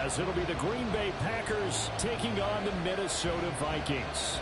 as it'll be the Green Bay Packers taking on the Minnesota Vikings.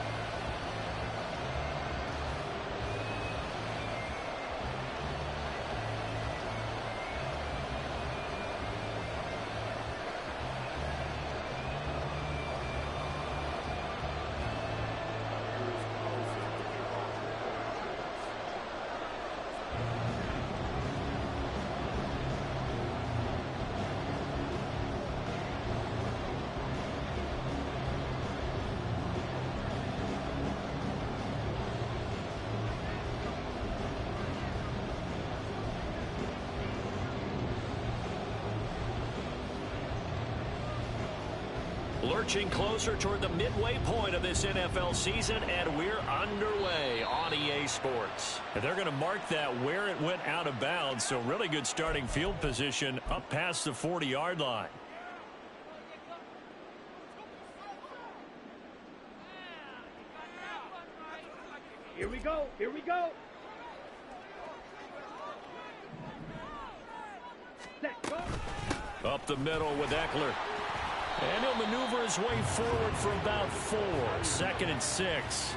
Lurching closer toward the midway point of this NFL season, and we're underway on EA Sports. And they're going to mark that where it went out of bounds, so really good starting field position up past the 40-yard line. Here we go. Here we go. Let's go. Up the middle with Eckler. And he'll maneuver his way forward for about 4. 2nd and 6.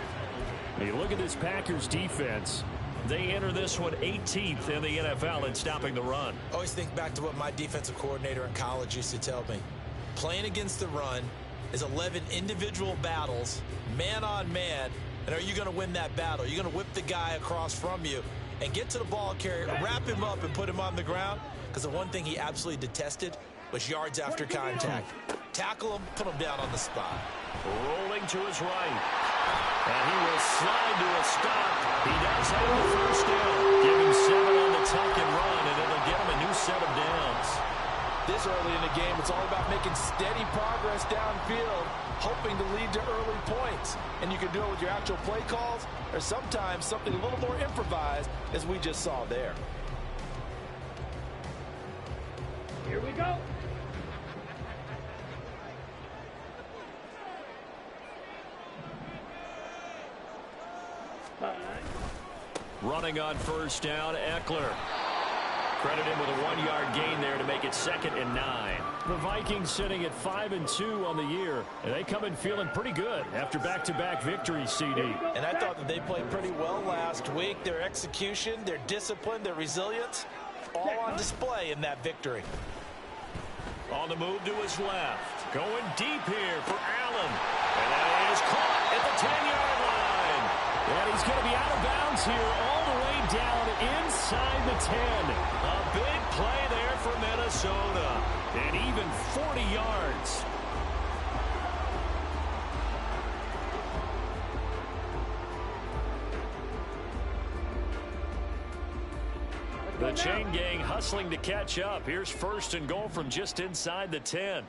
You look at this Packers defense. They enter this one 18th in the NFL in stopping the run. I always think back to what my defensive coordinator in college used to tell me. Playing against the run is 11 individual battles, man on man. And are you going to win that battle? You're going to whip the guy across from you and get to the ball carrier, wrap him up and put him on the ground. Because the one thing he absolutely detested was yards after contact. Tackle him, put him down on the spot. Rolling to his right. And he will slide to a stop. He does have the first down. Give him 7 on the tuck and run, and it'll get him a new set of downs. This early in the game, it's all about making steady progress downfield, hoping to lead to early points. And you can do it with your actual play calls, or sometimes something a little more improvised, as we just saw there. Here we go. Running on first down, Eckler. Credit him with a 1-yard gain there to make it 2nd and 9. The Vikings sitting at 5-2 on the year, and they come in feeling pretty good after back-to-back victories, CD. And I thought that they played pretty well last week. Their execution, their discipline, their resilience, all on display in that victory. On the move to his left. Going deep here for Allen. And that is caught at the 10-yard line. And he's going to be out of bounds here all the way down inside the 10. A big play there for Minnesota. And even 40 yards. The chain gang hustling to catch up. Here's 1st and goal from just inside the 10.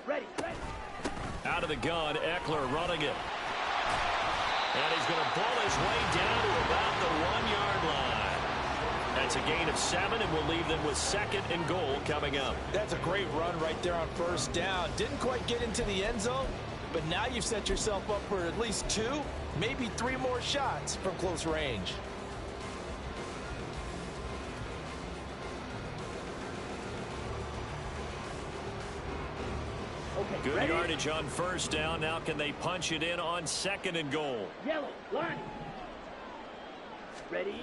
Ready. Out of the gun, Eckler running it. And he's going to pull his way down to about the 1-yard line. That's a gain of 7, and we'll leave them with 2nd and goal coming up. That's a great run right there on first down. Didn't quite get into the end zone, but now you've set yourself up for at least 2, maybe 3 more shots from close range. Okay, Good ready? yardage on first down. Now can they punch it in on 2nd and goal? Yellow, line. Ready?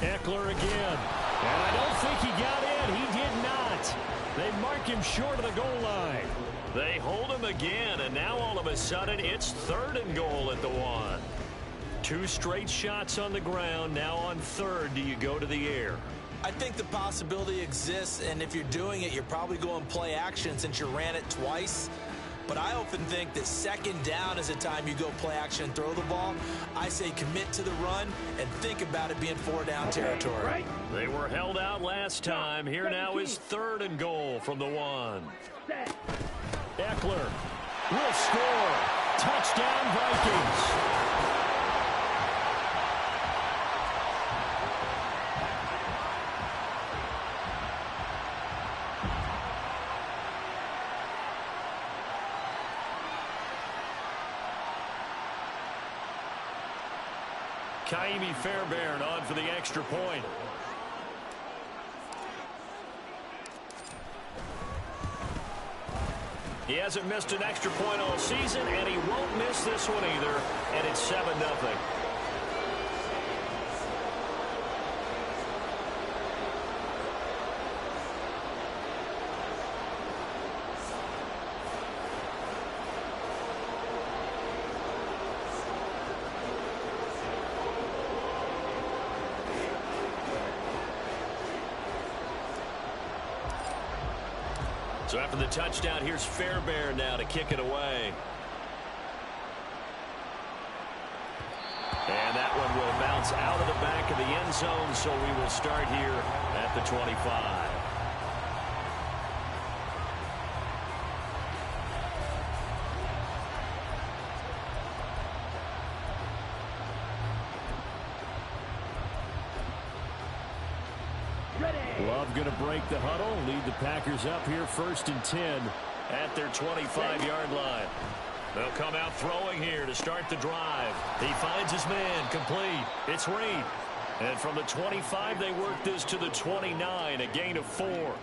Eckler again. And I don't think he got in. He did not. They mark him short of the goal line. They hold him again, and now all of a sudden it's 3rd and goal at the 1. 2 straight shots on the ground. Now on 3rd, do you go to the air? I think the possibility exists, and if you're doing it, you're probably going play action since you ran it twice. But I often think that 2nd down is a time you go play action and throw the ball. I say commit to the run and think about it being 4-down territory. Right. They were held out last time. Here now is 3rd and goal from the 1. Set. Eckler will score. Touchdown, Vikings. Kaimi Fairbairn on for the extra point. He hasn't missed an extra point all season, and he won't miss this one either, and it's 7-0. So after the touchdown, here's Fairbairn now to kick it away. And that one will bounce out of the back of the end zone, so we will start here at the 25. Love going to break the huddle, lead the Packers up here 1st and 10 at their 25-yard line. They'll come out throwing here to start the drive. He finds his man, complete. It's Reed. And from the 25, they work this to the 29, a gain of 4.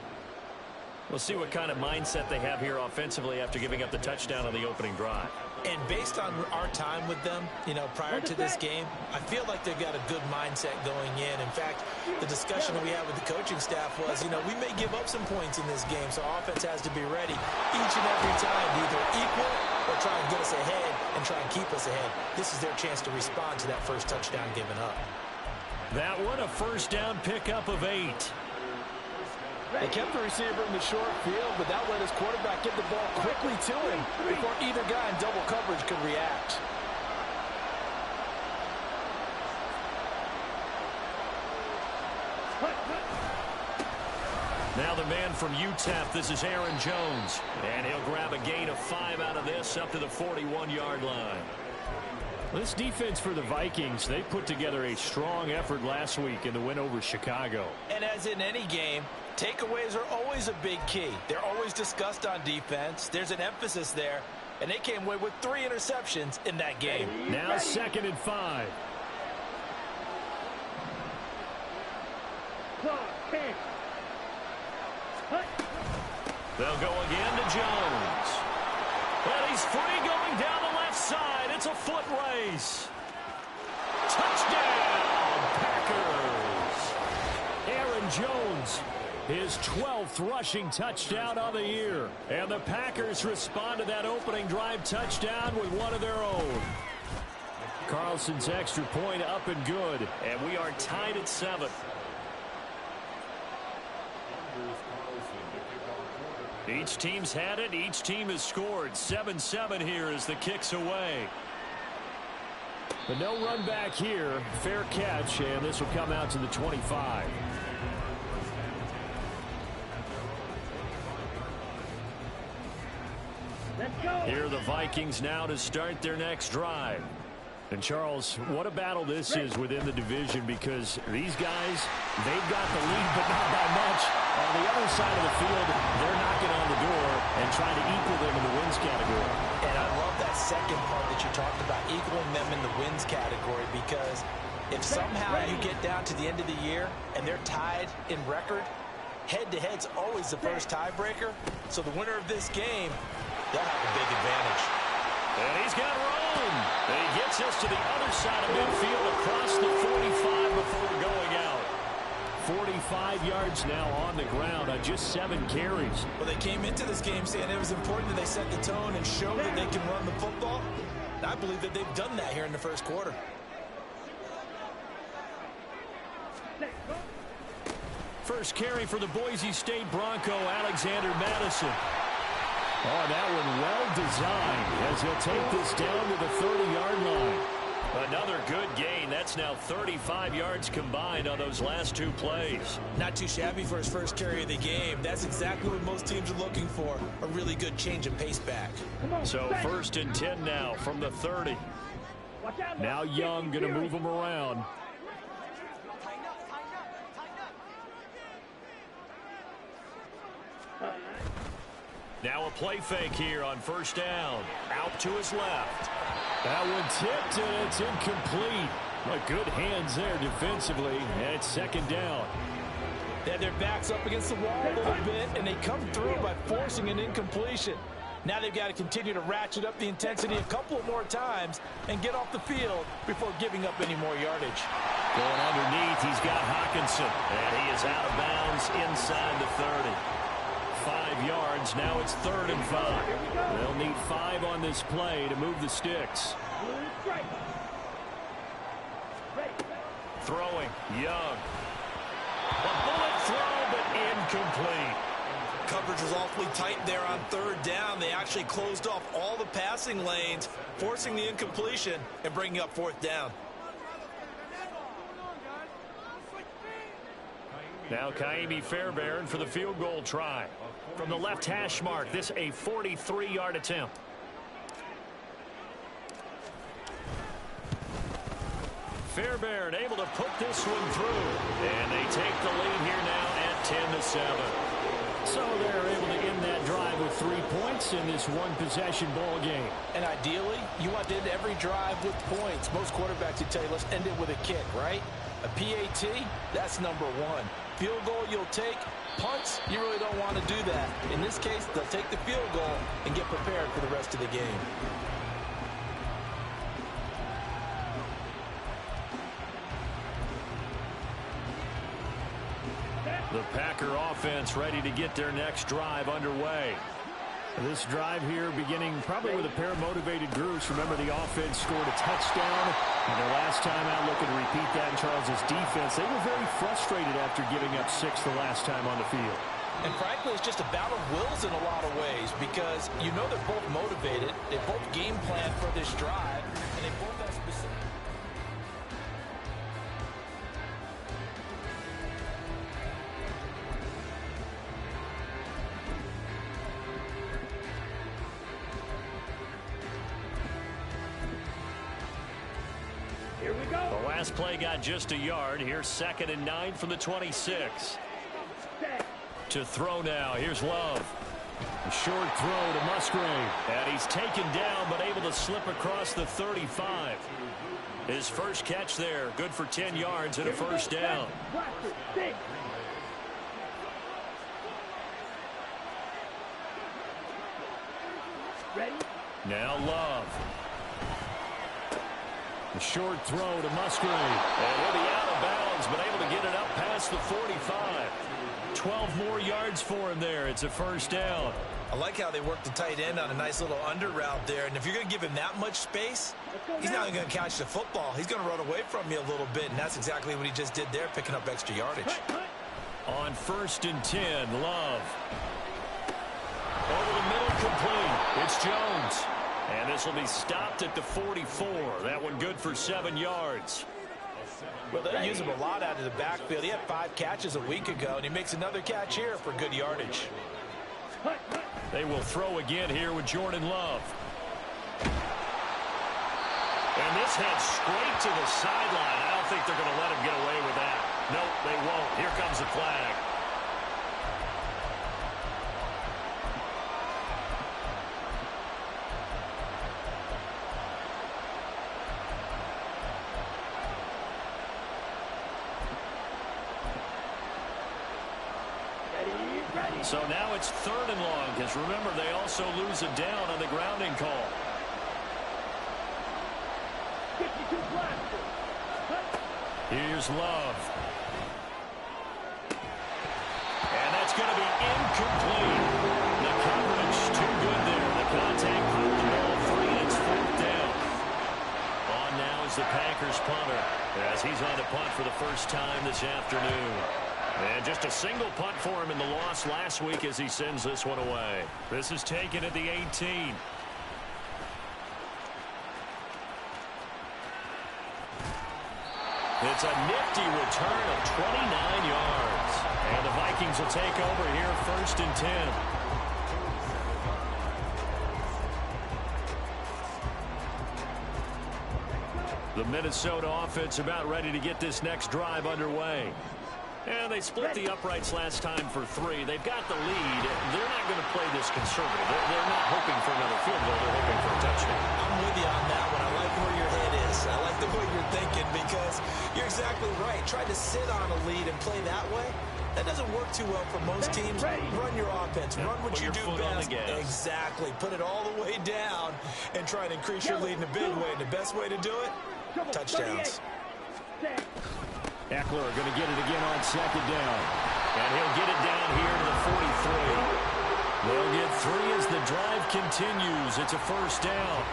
We'll see what kind of mindset they have here offensively after giving up the touchdown on the opening drive. And based on our time with them, prior to this game, I feel like they've got a good mindset going in. In fact, the discussion that we had with the coaching staff was, we may give up some points in this game, so our offense has to be ready each and every time to either equal or try and get us ahead and try and keep us ahead. This is their chance to respond to that first touchdown given up. That one, a first down pickup of 8. They kept the receiver in the short field, but that let his quarterback get the ball quickly to him before either guy in double coverage could react. Now the man from UTEP, this is Aaron Jones. And he'll grab a gain of 5 out of this up to the 41-yard line. This defense for the Vikings, they put together a strong effort last week in the win over Chicago. And as in any game, takeaways are always a big key. They're always discussed on defense. There's an emphasis there, and they came away with 3 interceptions in that game. Now 2nd and 5. They'll go again to Jones. And he's free going down the left side. It's a foot race. Touchdown, Packers. Aaron Jones, his 12th rushing touchdown of the year. And the Packers respond to that opening drive touchdown with one of their own. Carlson's extra point up and good. And we are tied at 7. Each team's had it. Each team has scored. 7-7 here as the kick's away. But no run back here. Fair catch, and this will come out to the 25. Here are the Vikings now to start their next drive. And, Charles, what a battle this is within the division, because these guys, they've got the lead, but not by much. On the other side of the field, they're knocking on the door and trying to equal them in the wins category. And I love that second part that you talked about, equaling them in the wins category, because if somehow you get down to the end of the year and they're tied in record, head-to-head's always the first tiebreaker. So the winner of this game, they'll have a big advantage. And he's got room. And he gets us to the other side of midfield across the 45 before going out. 45 yards now on the ground on just 7 carries. Well, they came into this game saying it was important that they set the tone and show that they can run the football. And I believe that they've done that here in the first quarter. First carry for the Boise State Bronco, Alexander Madison. Oh, that one well designed as he'll take this down to the 30-yard line. Another good gain. That's now 35 yards combined on those last 2 plays. Not too shabby for his first carry of the game. That's exactly what most teams are looking for, a really good change of pace back. So 1st and 10 now from the 30. Now Young going to move him around. Now a play fake here on 1st down. Out to his left. That one tipped, and it's incomplete. But good hands there defensively, and it's 2nd down. They had their backs up against the wall a little bit, and they come through by forcing an incompletion. Now they've got to continue to ratchet up the intensity a couple more times and get off the field before giving up any more yardage. Going underneath, he's got Hawkinson. And he is out of bounds inside the 30. 5 yards, now it's 3rd and 5. They'll need 5 on this play to move the sticks. Throwing, Young. A bullet throw, but incomplete. Coverage was awfully tight there on 3rd down. They actually closed off all the passing lanes, forcing the incompletion and bringing up 4th down. Now Kaimi Fairbairn for the field goal try. From the left hash mark, this a 43-yard attempt. Fairbairn able to put this one through. And they take the lead here now at 10-7. So they're able to end that drive with 3 points in this one-possession ball game. And ideally, you want to end every drive with points. Most quarterbacks would tell you, let's end it with a kick, right? A PAT, that's number 1. Field goal you'll take. Punts, you really don't want to do that. In this case, they'll take the field goal and get prepared for the rest of the game. The Packer offense ready to get their next drive underway. This drive here beginning probably with a pair of motivated groups. Remember, the offense scored a touchdown. And their last time out, looking to repeat that in Charles's defense. They were very frustrated after giving up 6 the last time on the field. And frankly, it's just a battle of wills in a lot of ways because you know they're both motivated. They both game plan for this drive. And they both have specific... Here we go. The last play got just a yard. Here's 2nd and 9 from the 26. To throw now. Here's Love. A short throw to Musgrave. And he's taken down but able to slip across the 35. His first catch there. Good for 10 yards and a first down. Ready? Now Love. A short throw to Musgrave. And he'll be out of bounds, but able to get it up past the 45. 12 more yards for him there. It's a first down. I like how they worked the tight end on a nice little under route there. And if you're going to give him that much space, he's not even going to catch the football. He's going to run away from you a little bit, and that's exactly what he just did there, picking up extra yardage. On 1st and 10, Love. Over the middle, complete. It's Jones. And this will be stopped at the 44. That one good for 7 yards. Well, they use him a lot out of the backfield. He had 5 catches a week ago, and he makes another catch here for good yardage. They will throw again here with Jordan Love. And this heads straight to the sideline. I don't think they're going to let him get away with that. Nope, they won't. Here comes the flag. So now it's 3rd and long, because remember, they also lose a down on the grounding call. 52 blaster. Here's Love. And that's going to be incomplete. The coverage too good there. The contact put the ball free, and it's 4th down. On now is the Packers punter, as he's on the punt for the first time this afternoon. And just a single punt for him in the loss last week as he sends this one away. This is taken at the 18. It's a nifty return of 29 yards. And the Vikings will take over here 1st and 10. The Minnesota offense about ready to get this next drive underway. And they split the uprights last time for 3. They've got the lead. They're not going to play this conservative. They're not hoping for another field goal. They're hoping for a touchdown. I'm with you on that one. I like where your head is. I like the way you're thinking because you're exactly right. Trying to sit on a lead and play that way, That doesn't work too well for most teams. Run your offense. Run what you do best. Exactly. Put it all the way down and try and increase your lead in a big way. And the best way to do it, touchdowns. Eckler going to get it again on second down. And he'll get it down here to the 43. They'll get 3 as the drive continues. It's a first down.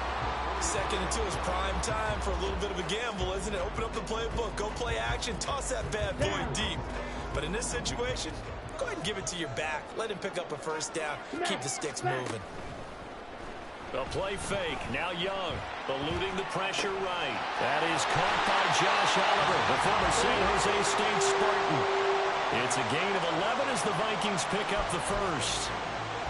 Second and 2 is prime time for a little bit of a gamble, isn't it? Open up the playbook. Go play action. Toss that bad boy deep. But in this situation, go ahead and give it to your back. Let him pick up a first down. Keep the sticks moving. A play fake. Now Young, eluding the pressure right. That is caught by Josh Oliver, the former San Jose State Spartan. It's a gain of 11 as the Vikings pick up the first.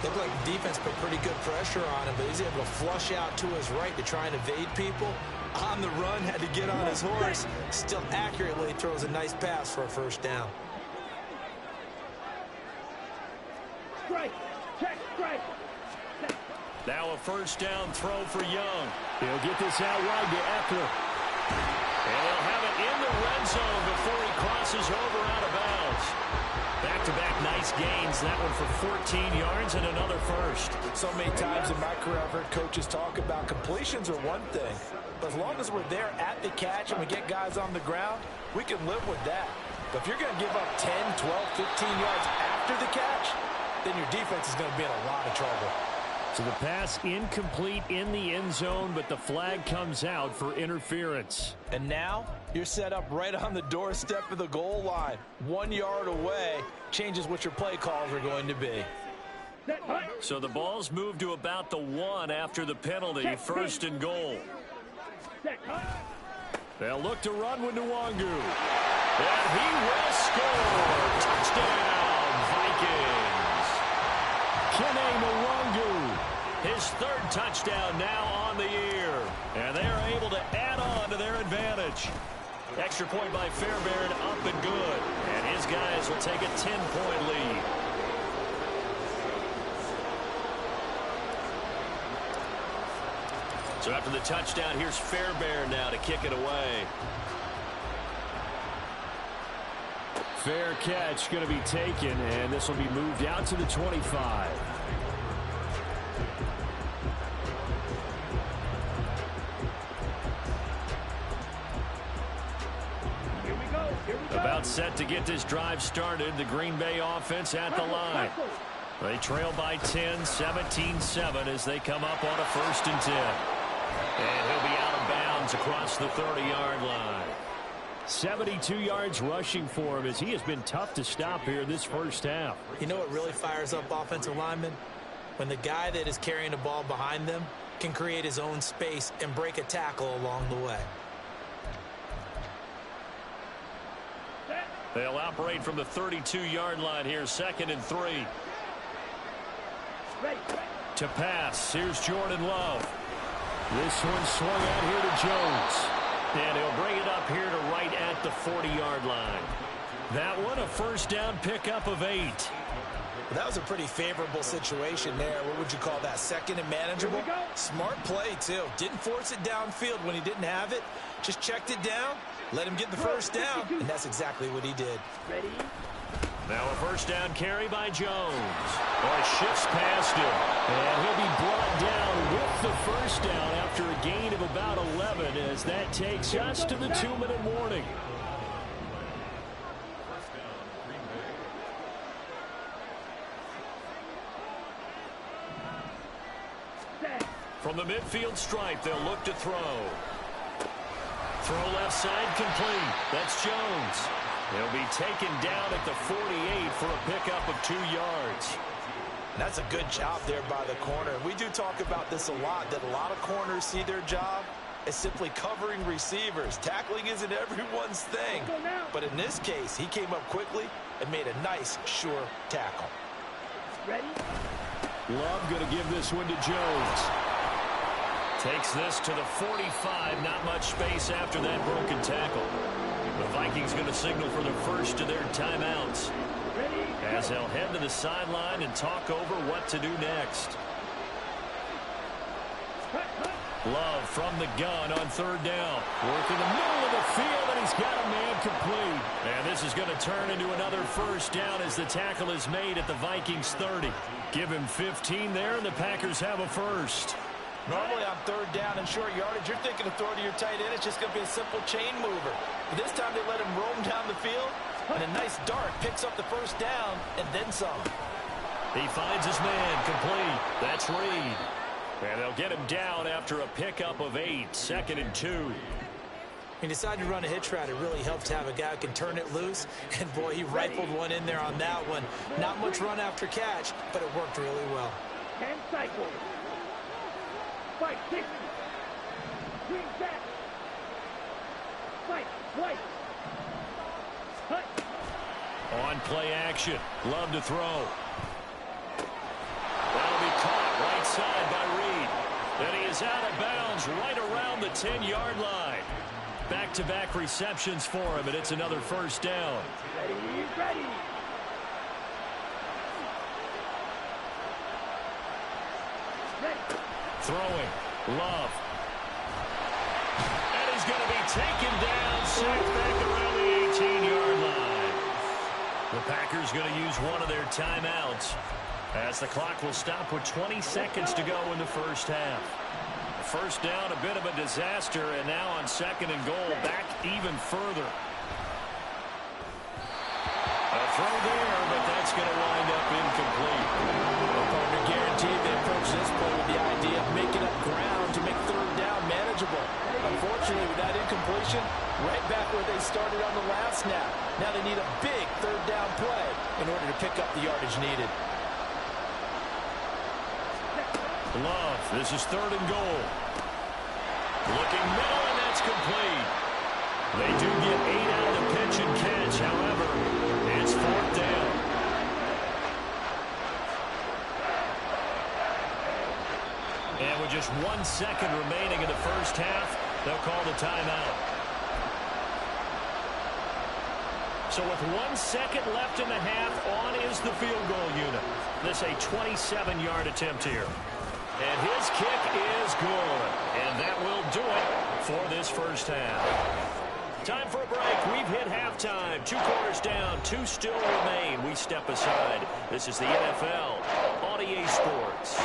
Looked like the defense put pretty good pressure on him, but he's able to flush out to his right to try and evade people. On the run, had to get on his horse. Still accurately throws a nice pass for a first down. Strike. Check. Strike. Now a first down throw for Young. He'll get this out wide to Eckler. And he'll have it in the red zone before he crosses over out of bounds. Back-to-back nice gains. That one for 14 yards and another first. So many times in my career I've heard coaches talk about completions are one thing. But as long as we're there at the catch and we get guys on the ground, we can live with that. But if you're going to give up 10, 12, 15 yards after the catch, then your defense is going to be in a lot of trouble. So the pass incomplete in the end zone, but the flag comes out for interference. And now you're set up right on the doorstep of the goal line. 1 yard away changes what your play calls are going to be. So the ball's moved to about the 1 after the penalty, first and goal. They'll look to run with Nwangu. And he will score. Touchdown, Vikings. Kene Nwangu, his 3rd touchdown now on the year. And they're able to add on to their advantage. Extra point by Fairbairn, up and good. And his guys will take a 10-point lead. So after the touchdown, here's Fairbairn now to kick it away. Fair catch going to be taken, and this will be moved out to the 25. Here we go. About set to get this drive started. The Green Bay offense at the line. They trail by 10, 17-7 as they come up on a 1st and 10. And he'll be out of bounds across the 30-yard line. 72 yards rushing for him as he has been tough to stop here this first half. You know what really fires up offensive linemen? When the guy that is carrying the ball behind them can create his own space and break a tackle along the way. They'll operate from the 32-yard line here, 2nd and 3. To pass, here's Jordan Love. This one swung out here to Jones. And he'll bring it up here to right at the 40-yard line. That one a first down pickup of 8. Well, that was a pretty favorable situation there. What would you call that? 2nd and manageable? Smart play, too. Didn't force it downfield when he didn't have it. Just checked it down, let him get the first down, and that's exactly what he did. Ready? Now a first down carry by Jones. Or shifts past him. And he'll be brought down with the first down after a gain of about 11 as that takes us to the 2-minute warning. From the midfield stripe, they'll look to throw. Throw left side complete. That's Jones. He'll be taken down at the 48 for a pickup of 2 yards. That's a good job there by the corner. We do talk about this a lot, that a lot of corners see their job as simply covering receivers. Tackling isn't everyone's thing. But in this case, he came up quickly and made a nice, sure tackle. Ready? Love going to give this one to Jones. Takes this to the 45. Not much space after that broken tackle. The Vikings going to signal for the first of their timeouts as they'll head to the sideline and talk over what to do next. Love from the gun on third down. Working the middle of the field, and he's got a man complete. And this is going to turn into another first down as the tackle is made at the Vikings 30. Give him 15 there, and the Packers have a first. Normally on third down and short yardage, you're thinking of throwing to your tight end. It's just going to be a simple chain mover. But this time they let him roam down the field, and a nice dart picks up the first down and then some. He finds his man complete. That's Reed. And they'll get him down after a pickup of 8, 2nd and 2. He decided to run a hitch route. It really helped to have a guy who can turn it loose. And, boy, he rifled one in there on that one. Not much run after catch, but it worked really well. 10 cycles. Fight 60. Swing back. Fight twice. Cut. On play action. Love to throw. That'll be caught right side by Reed. And he is out of bounds right around the 10-yard line. Back-to-back receptions for him, and it's another first down. Ready, ready. Ready. Throwing. Love. And he's going to be taken down, sacked back around the 18-yard line. The Packers going to use one of their timeouts, as the clock will stop with 20 seconds to go in the first half. First down, a bit of a disaster, and now on 2nd and goal, back even further. A throw there, but that's going to wind up incomplete. The partner guaranteed they approach this play with the idea of making up ground to make third down manageable. Unfortunately, with that incompletion, right back where they started on the last snap. Now they need a big third down play in order to pick up the yardage needed. Love, this is 3rd and goal. Looking middle, and that's complete. They do get 8 out of the pitch and catch. However, it's 4th down. And with just 1 second remaining in the first half, they'll call the timeout. So with 1 second left in the half, on is the field goal unit. This a 27-yard attempt here. And his kick is good. And that will do it for this first half. Time for a break. We've hit halftime. 2 quarters down. 2 still remain. We step aside. This is the NFL on EA Sports.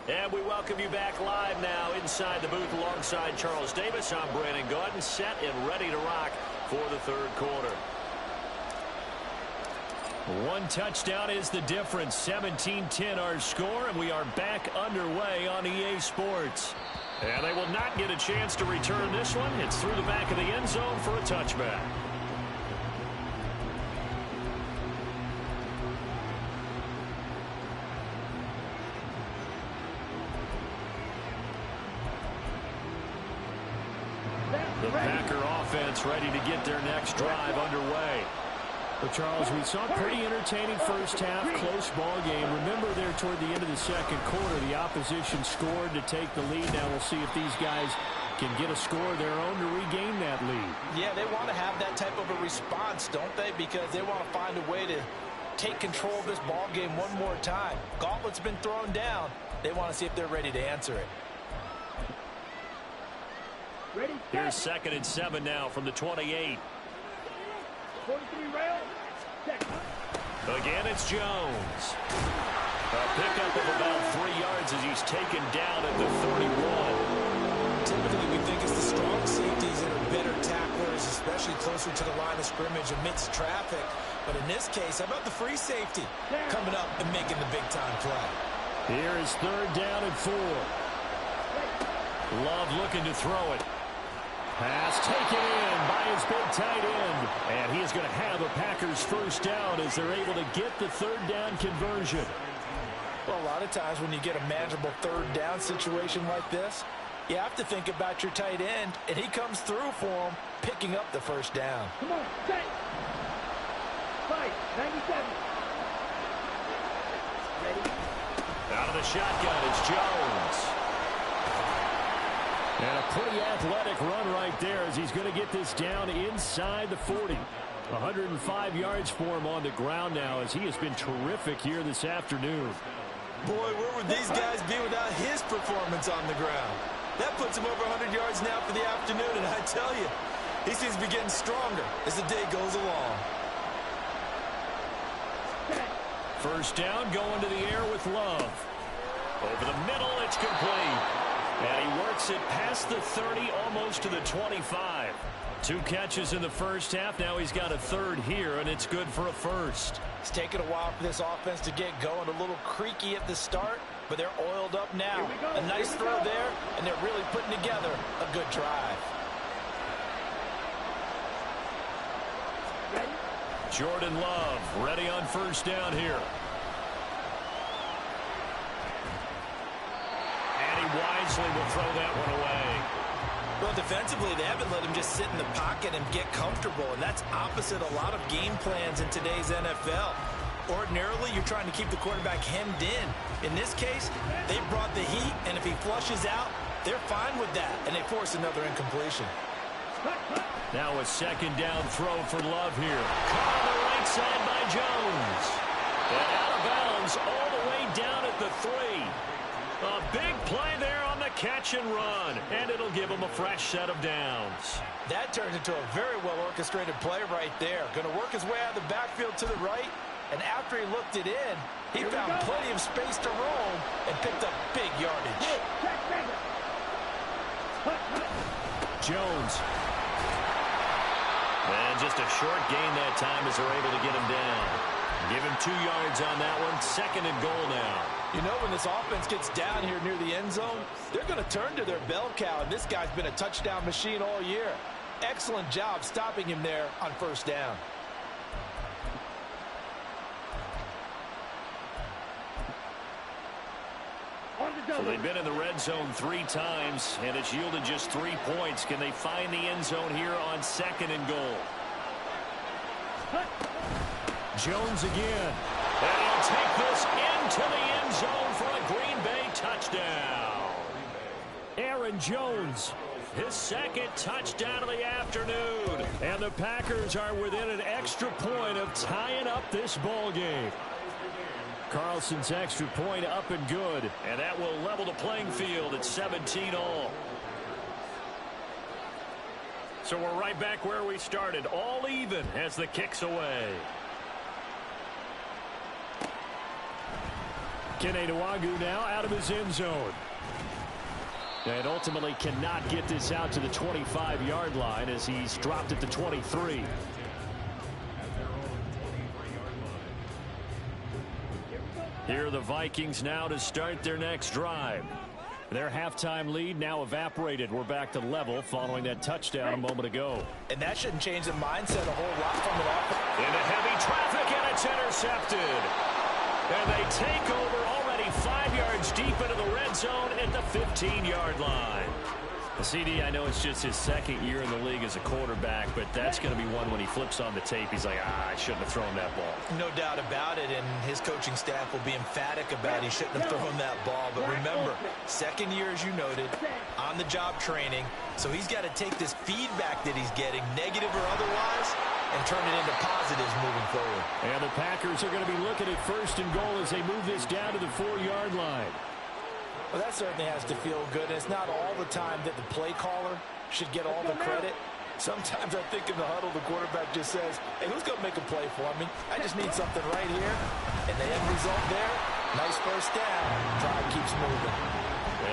And we welcome you back live now inside the booth alongside Charles Davis. I'm Brandon Gaudin, set and ready to rock for the 3rd quarter. 1 touchdown is the difference. 17-10 our score, and we are back underway on EA Sports. And they will not get a chance to return this one. It's through the back of the end zone for a touchback. The Packer offense ready to get their next drive underway. Well, Charles, we saw a pretty entertaining first half, close ball game. Remember there toward the end of the 2nd quarter, the opposition scored to take the lead. Now we'll see if these guys can get a score of their own to regain that lead. Yeah, they want to have that type of a response, don't they? Because they want to find a way to take control of this ball game one more time. Gauntlet's been thrown down. They want to see if they're ready to answer it. Ready, Here's 2nd and 7 now from the 28. 43 rail. Check. Again, it's Jones. A pickup of about 3 yards as he's taken down at the 31. Typically, we think it's the strong safeties that are better tacklers, especially closer to the line of scrimmage amidst traffic. But in this case, how about the free safety coming up and making the big-time play? Here is 3rd down and 4. Love looking to throw it. Pass taken in by his big tight end. And he is going to have a Packers first down as they're able to get the 3rd down conversion. Well, a lot of times when you get a manageable 3rd down situation like this, you have to think about your tight end, and he comes through for him, picking up the first down. Come on, set. Fight, 97. Ready. Out of the shotgun, it's Jones. And a pretty athletic run right there as he's going to get this down inside the 40. 105 yards for him on the ground now as he has been terrific here this afternoon. Boy, where would these guys be without his performance on the ground? That puts him over 100 yards now for the afternoon, and I tell you, he seems to be getting stronger as the day goes along. First down, going to the air with Love. Over the middle, it's complete. And he works it past the 30, almost to the 25. 2 catches in the first half. Now he's got a third here, and it's good for a first. It's taken a while for this offense to get going. A little creaky at the start, but they're oiled up now. A nice throw there, and they're really putting together a good drive. Jordan Love ready on first down here. And he wisely will throw that one away. Well, defensively, they haven't let him just sit in the pocket and get comfortable, and that's opposite a lot of game plans in today's NFL. Ordinarily, you're trying to keep the quarterback hemmed in. In this case, they brought the heat, and if he flushes out, they're fine with that, and they force another incompletion. Now a second down throw for Love here. Caught on the right side by Jones. And out of bounds all the way down at the 3. A big play there on the catch and run, and it'll give him a fresh set of downs. That turns into a very well-orchestrated play right there. Going to work his way out of the backfield to the right, and after he looked it in, he found plenty of space to roam and picked up big yardage. Jones. And just a short gain that time as they're able to get him down. Give him 2 yards on that one. Second and goal now. You know, when this offense gets down here near the end zone, they're going to turn to their bell cow, and this guy's been a touchdown machine all year. Excellent job stopping him there on first down. So they've been in the red zone 3 times, and it's yielded just 3 points. Can they find the end zone here on second and goal? Jones again. And he'll take this into the end zone for a Green Bay touchdown. Aaron Jones, his second touchdown of the afternoon. And the Packers are within an extra point of tying up this ball game. Carlson's extra point up and good. And that will level the playing field at 17 all. So we're right back where we started. All even as the kick's away. Kene Nwangwu now out of his end zone. And ultimately cannot get this out to the 25-yard line as he's dropped at the 23. Here are the Vikings now to start their next drive. Their halftime lead now evaporated. We're back to level following that touchdown a moment ago. And that shouldn't change the mindset a whole lot from it off. Into heavy traffic, and it's intercepted. And they take over already 5 yards deep into the red zone at the 15-yard line. CD, I know it's just his second year in the league as a quarterback, but that's going to be one when he flips on the tape. He's like, I shouldn't have thrown that ball. No doubt about it, and his coaching staff will be emphatic about he shouldn't have thrown that ball. But remember, second year, as you noted, on-the-job training, so he's got to take this feedback that he's getting, negative or otherwise, and turn it into positives moving forward. And the Packers are going to be looking at first and goal as they move this down to the 4-yard line. Well, that certainly has to feel good. And it's not all the time that the play caller should get all the credit. Sometimes I think in the huddle, the quarterback just says, hey, who's going to make a play for me? I just need something right here. And the end result there, nice first down. Drive keeps moving.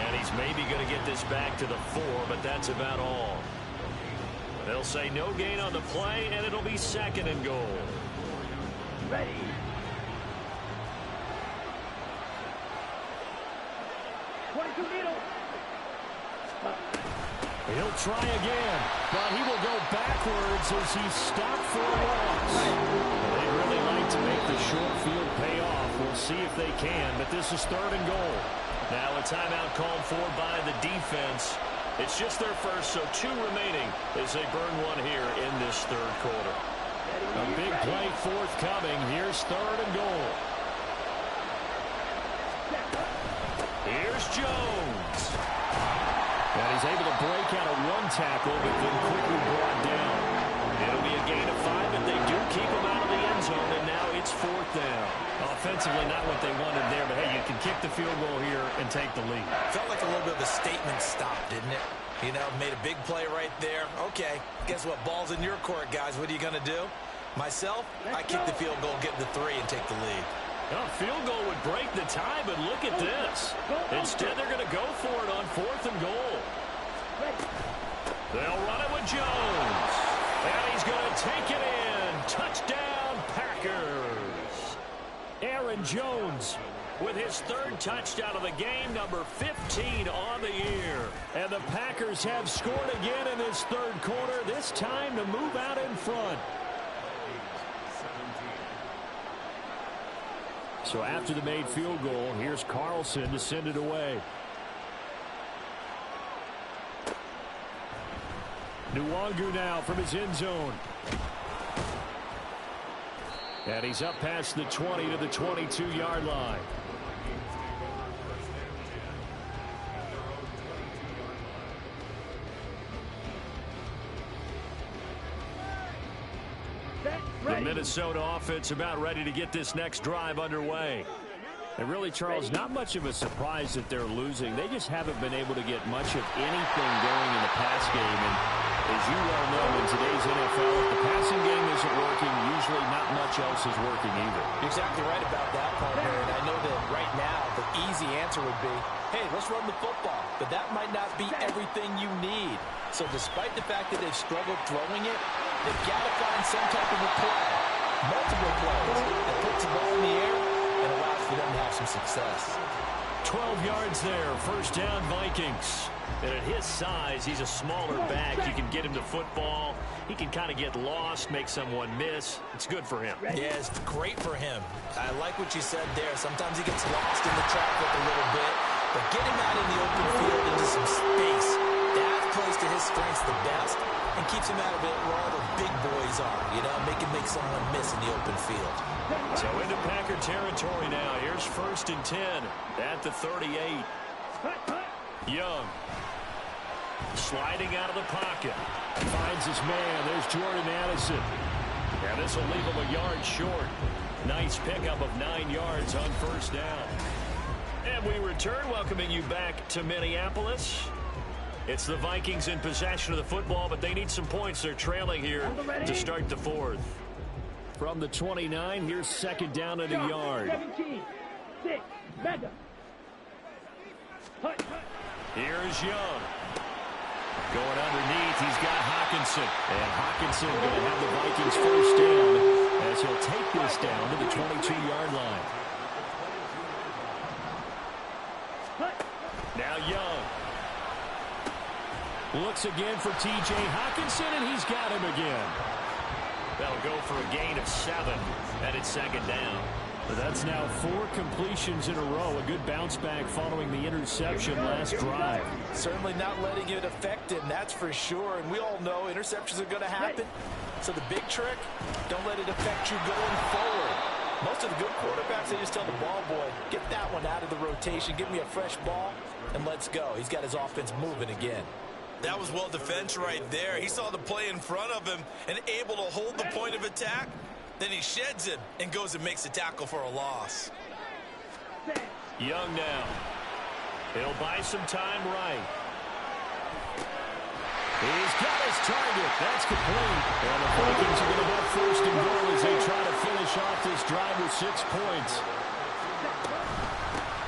And he's maybe going to get this back to the 4, but that's about all. They'll say no gain on the play, and it'll be second and goal. Ready. He'll try again, but he will go backwards as he's stopped for a loss. They'd really like to make the short field pay off. We'll see if they can, but this is third and goal. Now a timeout called for by the defense. It's just their first, so 2 remaining as they burn one here in this third quarter. A big play forthcoming. Here's third and goal. Here's Jones. And he's able to break out of one tackle, but then quickly brought down. It'll be a gain of 5, but they do keep him out of the end zone, and now it's 4th down. Offensively, not what they wanted there, but hey, you can kick the field goal here and take the lead. Felt like a little bit of a statement stop, didn't it? You know, made a big play right there. Okay, guess what? Ball's in your court, guys. What are you going to do? Myself, I kick the field goal, get the 3, and take the lead. A field goal would break the tie, but look at this. Instead, they're going to go for it on 4th and goal. They'll run it with Jones. And he's going to take it in. Touchdown, Packers. Aaron Jones with his 3rd touchdown of the game, number 15 on the year. And the Packers have scored again in this 3rd quarter, this time to move out in front. So after the made field goal, here's Carlson to send it away. Nwangu now from his end zone. And he's up past the 20 to the 22-yard line. The Minnesota offense about ready to get this next drive underway. And really, Charles, not much of a surprise that they're losing. They just haven't been able to get much of anything going in the pass game. And as you well know, in today's NFL, if the passing game isn't working, usually not much else is working either. You're exactly right about that, partner. And I know that right now the easy answer would be, hey, let's run the football. But that might not be everything you need. So despite the fact that they've struggled throwing it, they've got to find some type of a play, multiple plays, that puts the ball in the air and allows for them to have some success. 12 yards there, 1st down Vikings. And at his size, he's a smaller back. You can get him to football. He can kind of get lost, make someone miss. It's good for him. Yeah, it's great for him. I like what you said there. Sometimes he gets lost in the traffic a little bit, but get him out in the open field into some space. That plays to his strengths the best and keeps him out of it where all the big boys are, you know, make someone miss in the open field. So into Packer territory now. Here's 1st and 10 at the 38. Young sliding out of the pocket. Finds his man. There's Jordan Addison. And this will leave him a yard short. Nice pickup of 9 yards on 1st down. And we return, welcoming you back to Minneapolis. It's the Vikings in possession of the football, but they need some points. They're trailing here to start the 4th. From the 29, here's 2nd down and a yard. 17, 6, Madden. Here's Young. Going underneath, he's got Hawkinson. And Hawkinson going to have the Vikings 1st down as he'll take this down to the 22-yard line. Now Young. Looks again for T.J. Hawkinson, and he's got him again. That'll go for a gain of 7, and it's 2nd down. But that's now 4 completions in a row. A good bounce back following the interception last drive. Certainly not letting it affect him, that's for sure. And we all know interceptions are going to happen. So the big trick, don't let it affect you going forward. Most of the good quarterbacks, they just tell the ball boy, get that one out of the rotation, give me a fresh ball, and let's go. He's got his offense moving again. That was well defense right there. He saw the play in front of him and able to hold the point of attack. Then he sheds it and goes and makes a tackle for a loss. Young now. He'll buy some time right. He's got his target. That's complete. And the Vikings are going to have 1st and goal as they try to finish off this drive with 6 points.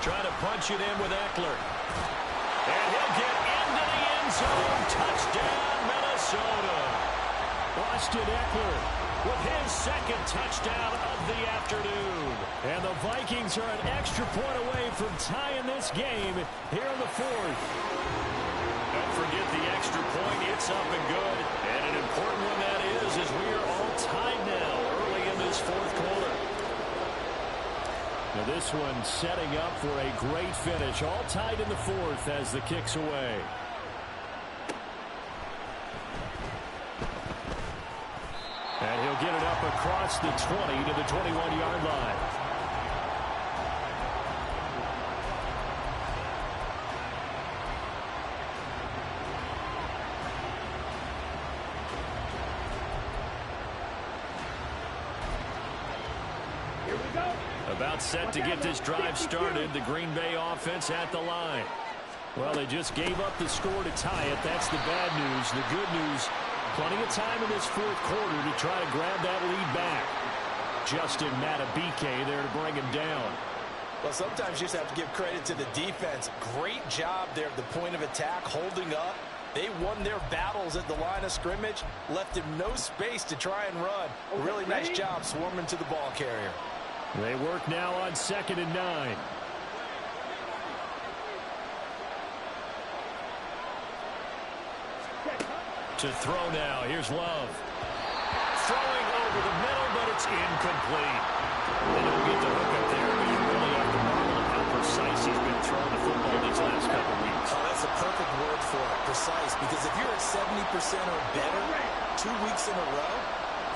Trying to punch it in with Eckler. And he'll get into the end zone. Touchdown, Minnesota. Austin Eckler with his 2nd touchdown of the afternoon. And the Vikings are an extra point away from tying this game here in the 4th. Don't forget the extra point. It's up and good. And an important one that is as we are all tied now early in this 4th quarter. Now this one setting up for a great finish. All tied in the 4th as the kick's away. And he'll get it up across the 20 to the 21-yard line. About set to get this drive started. The Green Bay offense at the line. Well, they just gave up the score to tie it. That's the bad news. The good news, plenty of time in this fourth quarter to try to grab that lead back. Justin Matabike there to bring him down. Well, sometimes you just have to give credit to the defense. Great job there at the point of attack, holding up. They won their battles at the line of scrimmage, left him no space to try and run. Really nice job swarming to the ball carrier. They work now on 2nd and 9. To throw now. Here's Love. Throwing over the middle, but it's incomplete. They don't get the hook up there, but you really have to marvel at how precise he's been throwing the football these last couple weeks. Oh, that's a perfect word for it, precise, because if you're at 70% or better 2 weeks in a row,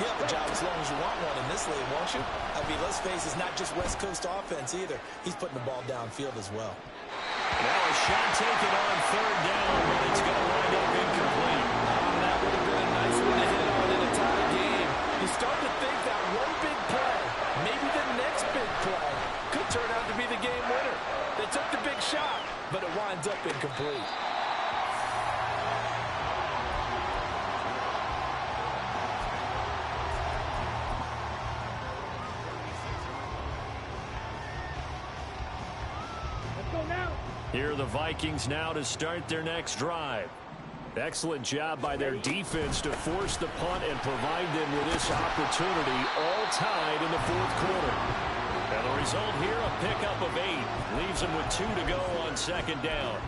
you have a job as long as you want one in this league, won't you? I mean, let's face it, it's not just West Coast offense either. He's putting the ball downfield as well. Now a shot taken on 3rd down, but it's going to wind up incomplete. That would have been a nice one to hit on in a tie game. You start to think that one big play, maybe the next big play, could turn out to be the game winner. They took the big shot, but it winds up incomplete. Here are the Vikings now to start their next drive. Excellent job by their defense to force the punt and provide them with this opportunity, all tied in the fourth quarter. And the result here, a pickup of 8. Leaves them with 2 to go on 2nd down.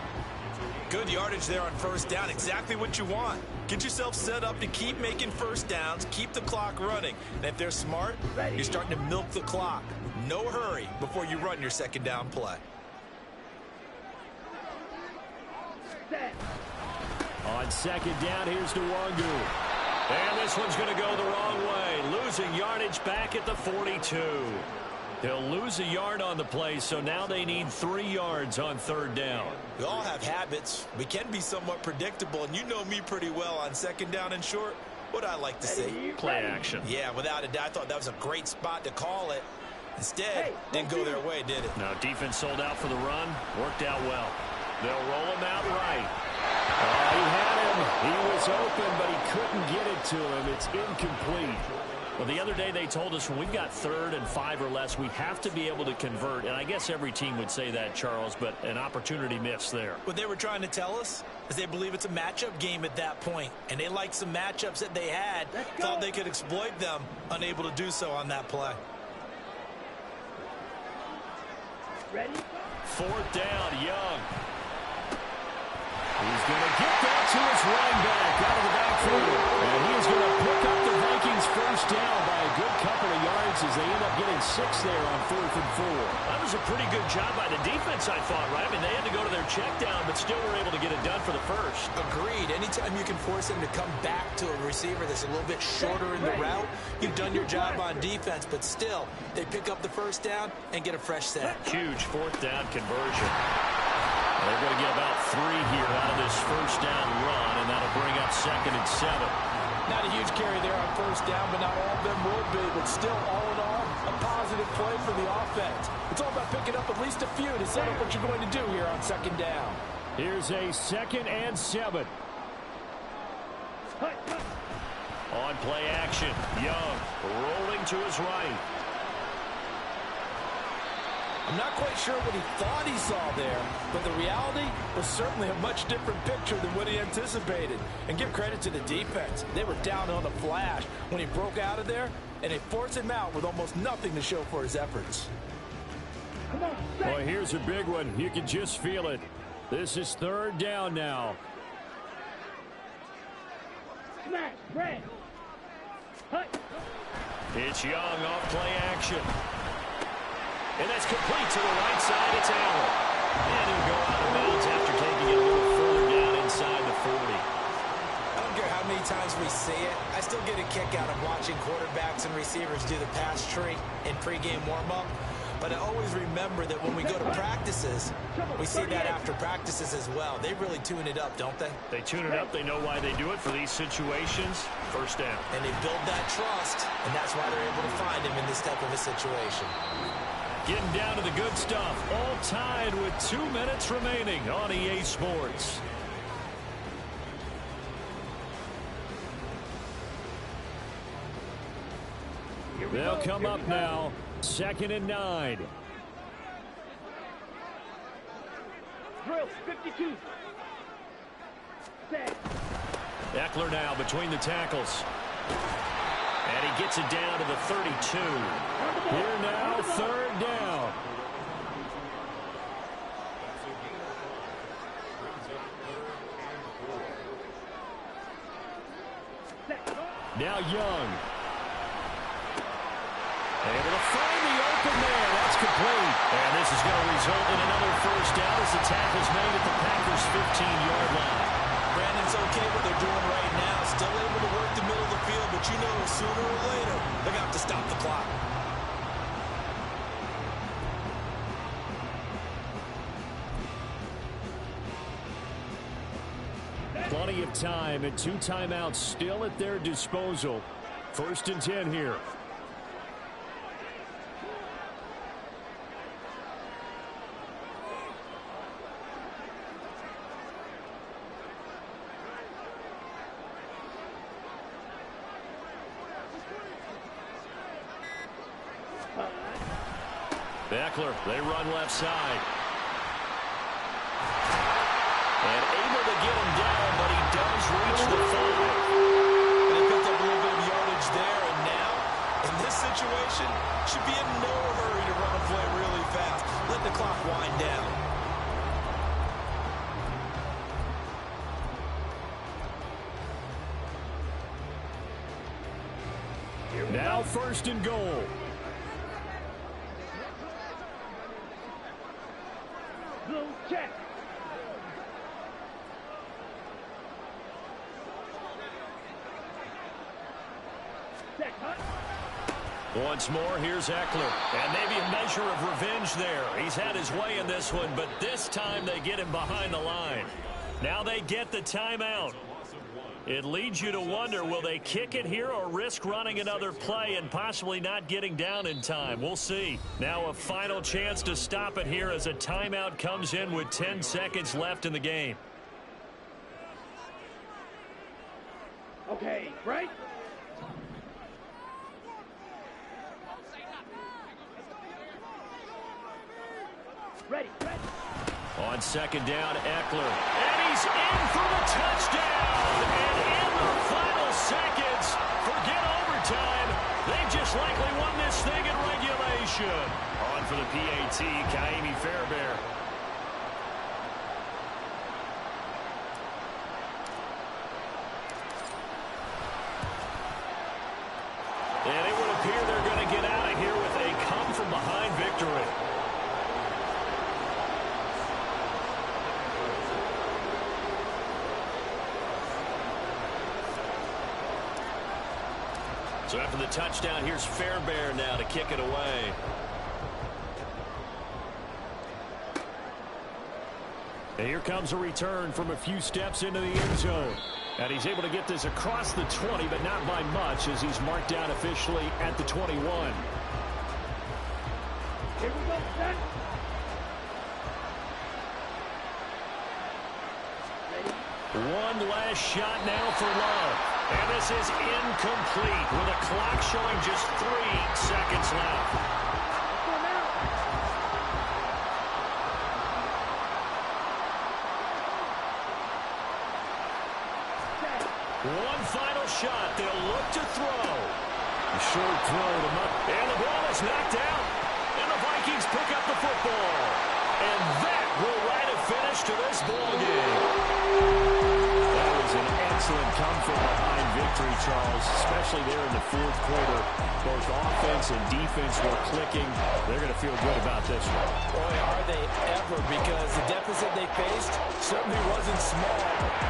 Good yardage there on 1st down. Exactly what you want. Get yourself set up to keep making 1st downs, keep the clock running. And if they're smart, you're starting to milk the clock. No hurry before you run your 2nd down play. On 2nd down, here's Nwangu. And this one's going to go the wrong way. Losing yardage back at the 42. He'll lose a yard on the play, so now they need 3 yards on 3rd down. We all have habits. We can be somewhat predictable, and you know me pretty well on 2nd down and short. What I like to see? Play action. Yeah, without a doubt. I thought that was a great spot to call it. Instead, didn't go their way, did it? No, defense sold out for the run. Worked out well. They'll roll him out right. He had him. He was open, but he couldn't get it to him. It's incomplete. Well, the other day they told us when we've got 3rd and 5 or less, we have to be able to convert. And I guess every team would say that, Charles, but an opportunity missed there. What they were trying to tell us is they believe it's a matchup game at that point. And they liked some matchups that they had, thought they could exploit them, unable to do so on that play. Ready? 4th down, Young. He's going to get that to his running back out of the backfield. And he's going to pick up the Vikings 1st down by a good couple of yards as they end up getting 6 there on 4th and 4. That was a pretty good job by the defense, I thought, right? I mean, they had to go to their check down, but still were able to get it done for the 1st. Agreed. Anytime you can force him to come back to a receiver that's a little bit shorter in the route, you've done your job on defense, but still, they pick up the 1st down and get a fresh set. Huge 4th down conversion. They're going to get about 3 here out of this 1st down run, and that'll bring up 2nd and 7. Not a huge carry there on 1st down, but not all of them will be. But still, all in all, a positive play for the offense. It's all about picking up at least a few to set up what you're going to do here on 2nd down. Here's a 2nd and 7. On play action, Young rolling to his right. I'm not quite sure what he thought he saw there, but the reality was certainly a much different picture than what he anticipated. And give credit to the defense. They were down on the flash when he broke out of there, and they forced him out with almost nothing to show for his efforts. Boy, here's a big one. You can just feel it. This is 3rd down now. Smash, Brad. It's Young off play action. And that's complete to the right side. It's Allen. And he'll go out of bounds after taking it a little further down inside the 40. I don't care how many times we see it. I still get a kick out of watching quarterbacks and receivers do the pass tree in pregame warm-up. But I always remember that when we go to practices, we see that after practices as well. They really tune it up, don't they? They tune it up. They know why they do it for these situations. 1st down. And they build that trust, and that's why they're able to find him in this type of a situation. Getting down to the good stuff. All tied with 2 minutes remaining on EA Sports. They'll come up now. 2nd and 9. Drill 52. Set. Eckler now between the tackles. And he gets it down to the 32. Here now, 3rd down. Now Young. Able to find the open man. That's complete. And this is going to result in another 1st down as the tackle's made at the Packers' 15-yard line. Brandon's okay what they're doing right now. Still able to work the middle of the field, but you know sooner or later they're going to have to stop the clock. Plenty of time and 2 timeouts still at their disposal. 1st and 10 here. Eckler, they run left side. And able to get him down, but he does reach the 5. And he picked up a little bit of yardage there, and now, in this situation, should be in no hurry to run a play really fast. Let the clock wind down. Now 1st and goal. Blue check. Set. Once more, here's Eckler. And maybe a measure of revenge there. He's had his way in this one, but this time they get him behind the line. Now they get the timeout. It leads you to wonder, will they kick it here or risk running another play and possibly not getting down in time? We'll see. Now a final chance to stop it here as a timeout comes in with 10 seconds left in the game. Okay, right? Ready, ready. On 2nd down, Eckler. And he's in for the touchdown. And in the final seconds, forget overtime. They just likely won this thing in regulation. On for the PAT, Kaimi Fairbairn. And it would appear they're going to get out of here with a come-from-behind victory. So after the touchdown, here's Fairbairn now to kick it away. And here comes a return from a few steps into the end zone. And he's able to get this across the 20, but not by much as he's marked down officially at the 21. Here we go, set. One last shot now for Love. And this is incomplete with a clock showing just 3 seconds left. One final shot. They'll look to throw. A short throw to Mutt. And the ball is knocked out. And the Vikings pick up the football. And that will write a finish to this ball game. That was an excellent come-from-behind victory, Charles, especially there in the 4th quarter. Both offense and defense were clicking. They're going to feel good about this one. Boy, are they ever, because the deficit they faced certainly wasn't small.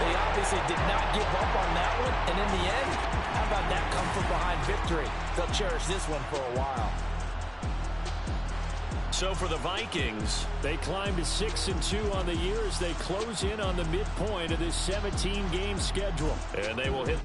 They obviously did not give up on that one, and in the end, how about that come-from-behind victory? They'll cherish this one for a while. So for the Vikings, they climb to 6-2 on the year as they close in on the midpoint of this 17-game schedule. And they will hit